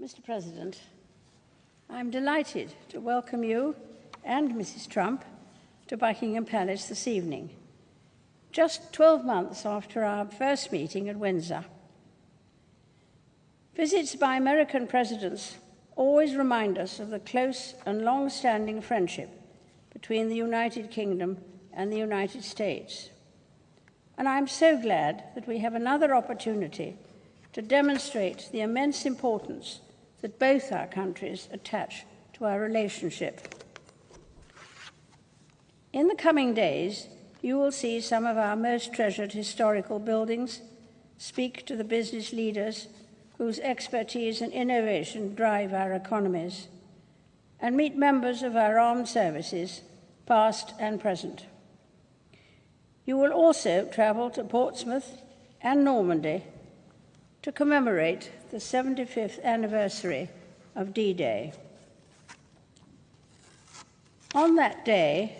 Mr. President, I'm delighted to welcome you and Mrs. Trump to Buckingham Palace this evening, just 12 months after our first meeting at Windsor. Visits by American presidents always remind us of the close and long-standing friendship between the United Kingdom and the United States. And I'm so glad that we have another opportunity to demonstrate the immense importance that both our countries attach to our relationship. In the coming days, you will see some of our most treasured historical buildings, speak to the business leaders whose expertise and innovation drive our economies, and meet members of our armed services, past and present. You will also travel to Portsmouth and Normandy to commemorate the 75th anniversary of D-Day. On that day,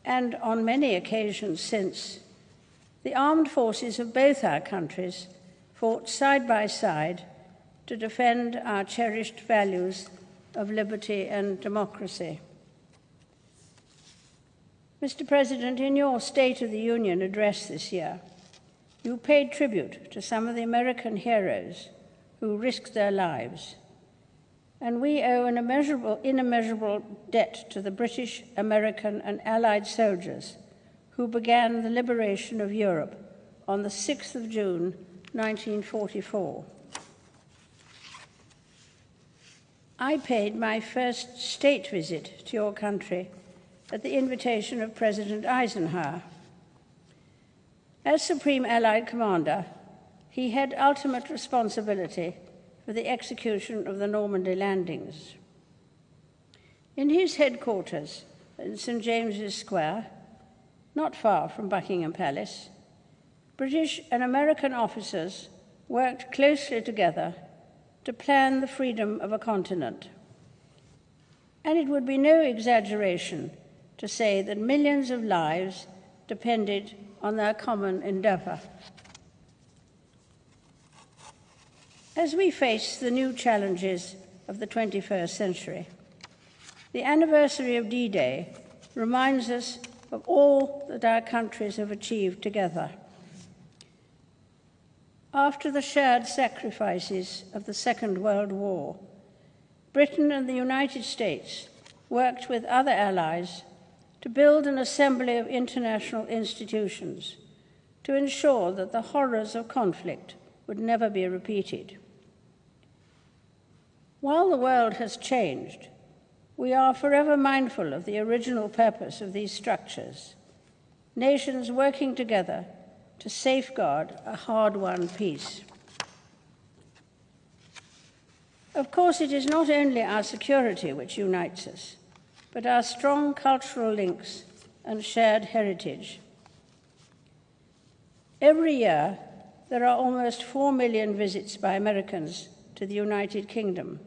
and on many occasions since, the armed forces of both our countries fought side by side to defend our cherished values of liberty and democracy. Mr. President, in your State of the Union address this year, you paid tribute to some of the American heroes who risked their lives, and we owe an immeasurable debt to the British, American, and Allied soldiers who began the liberation of Europe on the 6th of June, 1944. I paid my first state visit to your country at the invitation of President Eisenhower. As Supreme Allied Commander, he had ultimate responsibility for the execution of the Normandy landings. In his headquarters in St. James's Square, not far from Buckingham Palace, British and American officers worked closely together to plan the freedom of a continent. And it would be no exaggeration to say that millions of lives depended on their common endeavor. As we face the new challenges of the 21st century, the anniversary of D-Day reminds us of all that our countries have achieved together. After the shared sacrifices of the Second World War, Britain and the United States worked with other allies to build an assembly of international institutions to ensure that the horrors of conflict would never be repeated. While the world has changed, we are forever mindful of the original purpose of these structures, nations working together to safeguard a hard-won peace. Of course, it is not only our security which unites us, but our strong cultural links and shared heritage. Every year, there are almost 4 million visits by Americans to the United Kingdom,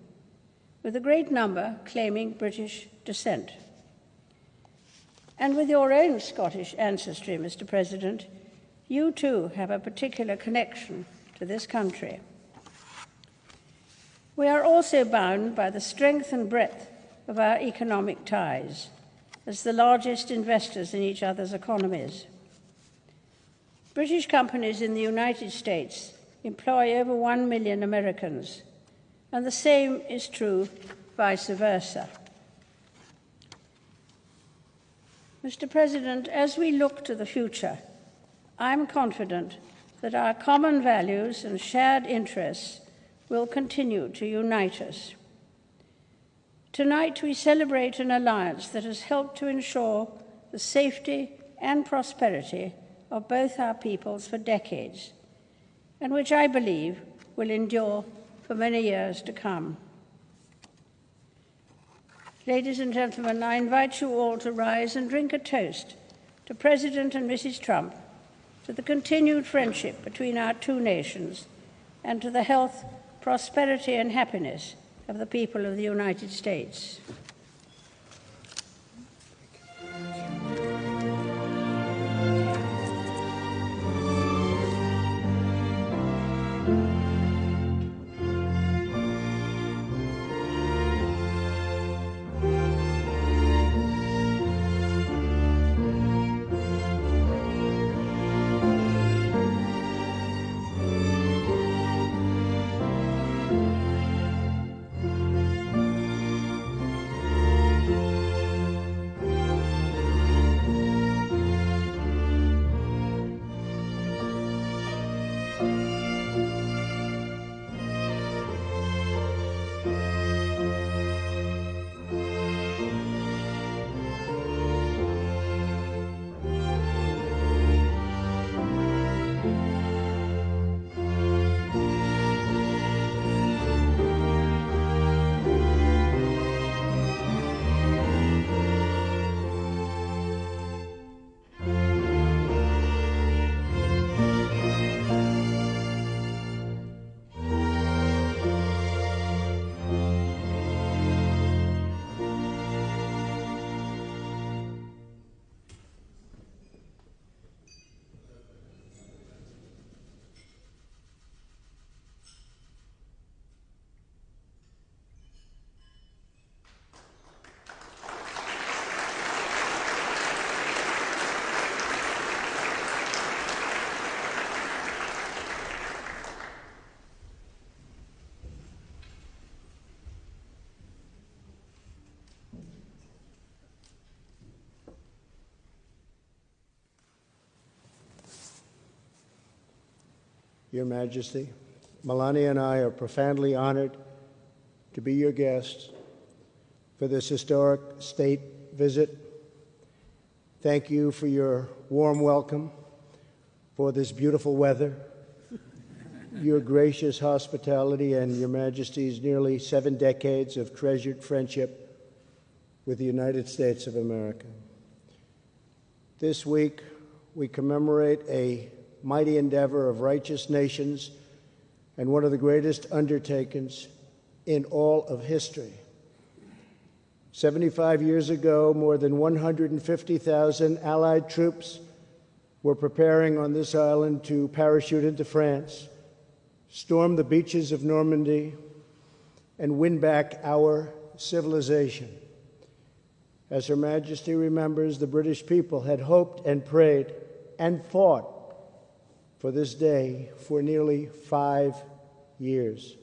with a great number claiming British descent. And with your own Scottish ancestry, Mr. President, you too have a particular connection to this country. We are also bound by the strength and breadth of our economic ties as the largest investors in each other's economies. British companies in the United States employ over 1 million Americans, and the same is true vice versa. Mr. President, as we look to the future, I'm confident that our common values and shared interests will continue to unite us. Tonight, we celebrate an alliance that has helped to ensure the safety and prosperity of both our peoples for decades, and which I believe will endure for many years to come. Ladies and gentlemen, I invite you all to rise and drink a toast to President and Mrs. Trump, to the continued friendship between our two nations, and to the health, prosperity, and happiness of the people of the United States. Your Majesty, Melania and I are profoundly honored to be your guests for this historic state visit. Thank you for your warm welcome, for this beautiful weather, your gracious hospitality, and Your Majesty's nearly 7 decades of treasured friendship with the United States of America. This week, we commemorate a mighty endeavor of righteous nations and one of the greatest undertakings in all of history. 75 years ago, more than 150,000 Allied troops were preparing on this island to parachute into France, storm the beaches of Normandy, and win back our civilization. As Her Majesty remembers, the British people had hoped and prayed and fought for this day for nearly 5 years.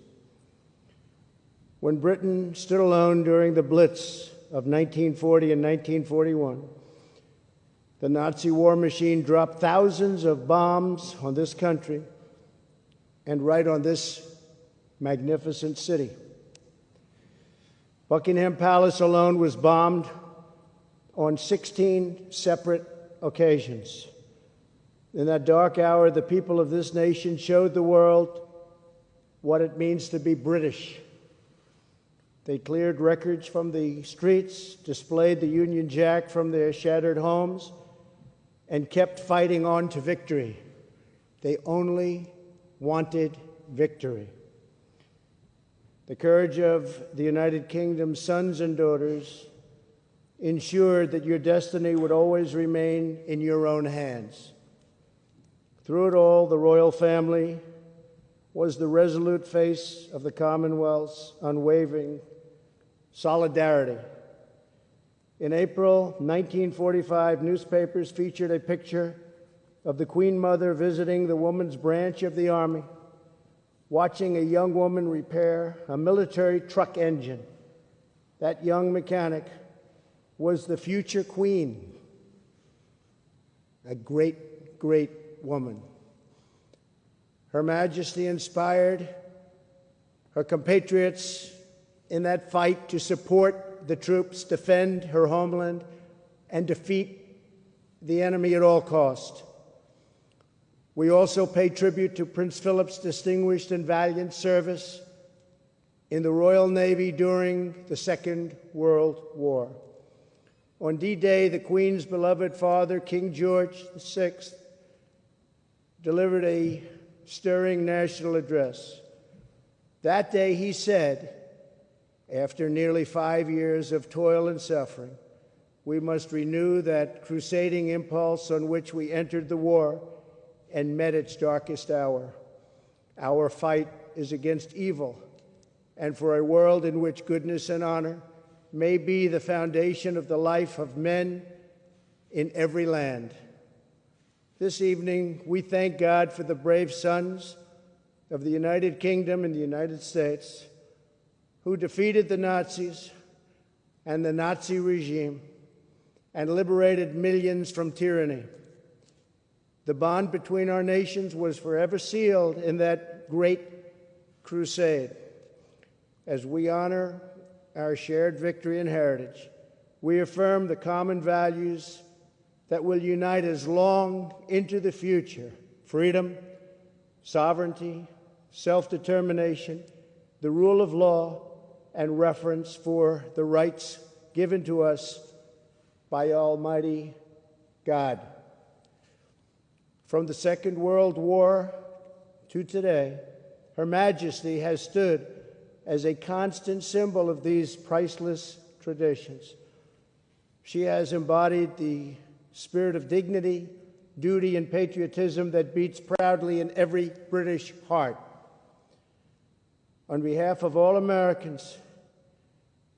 When Britain stood alone during the Blitz of 1940 and 1941, the Nazi war machine dropped thousands of bombs on this country and right on this magnificent city. Buckingham Palace alone was bombed on 16 separate occasions. In that dark hour, the people of this nation showed the world what it means to be British. They cleared records from the streets, displayed the Union Jack from their shattered homes, and kept fighting on to victory. They only wanted victory. The courage of the United Kingdom's sons and daughters ensured that your destiny would always remain in your own hands. Through it all, the royal family was the resolute face of the Commonwealth's unwavering solidarity. In April 1945, newspapers featured a picture of the Queen Mother visiting the Women's Branch of the Army, watching a young woman repair a military truck engine. That young mechanic was the future Queen, a great, great woman. Her Majesty inspired her compatriots in that fight to support the troops, defend her homeland, and defeat the enemy at all cost. We also pay tribute to Prince Philip's distinguished and valiant service in the Royal Navy during the Second World War. On D-Day, the Queen's beloved father, King George VI, delivered a stirring national address. That day, he said, after nearly 5 years of toil and suffering, we must renew that crusading impulse on which we entered the war and met its darkest hour. Our fight is against evil and for a world in which goodness and honor may be the foundation of the life of men in every land. This evening, we thank God for the brave sons of the United Kingdom and the United States who defeated the Nazis and the Nazi regime and liberated millions from tyranny. The bond between our nations was forever sealed in that great crusade. As we honor our shared victory and heritage, we affirm the common values that will unite us long into the future: freedom, sovereignty, self-determination, the rule of law, and reverence for the rights given to us by Almighty God. From the Second World War to today, Her Majesty has stood as a constant symbol of these priceless traditions. She has embodied the spirit of dignity, duty, and patriotism that beats proudly in every British heart. On behalf of all Americans,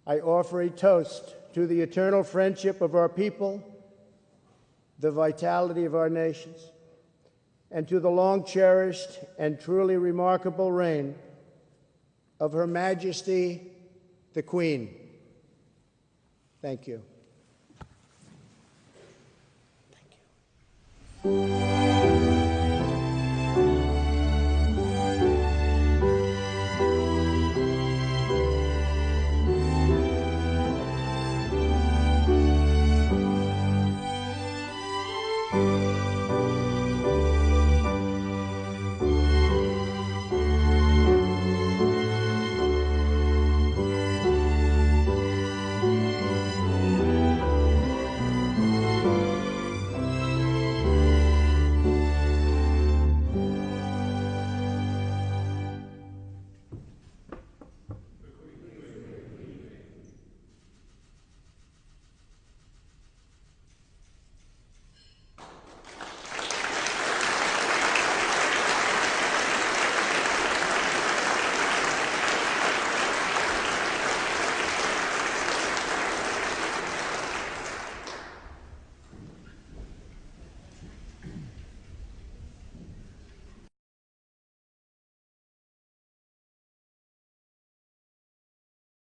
I offer a toast to the eternal friendship of our people, the vitality of our nations, and to the long-cherished and truly remarkable reign of Her Majesty, the Queen. Thank you. Thank you.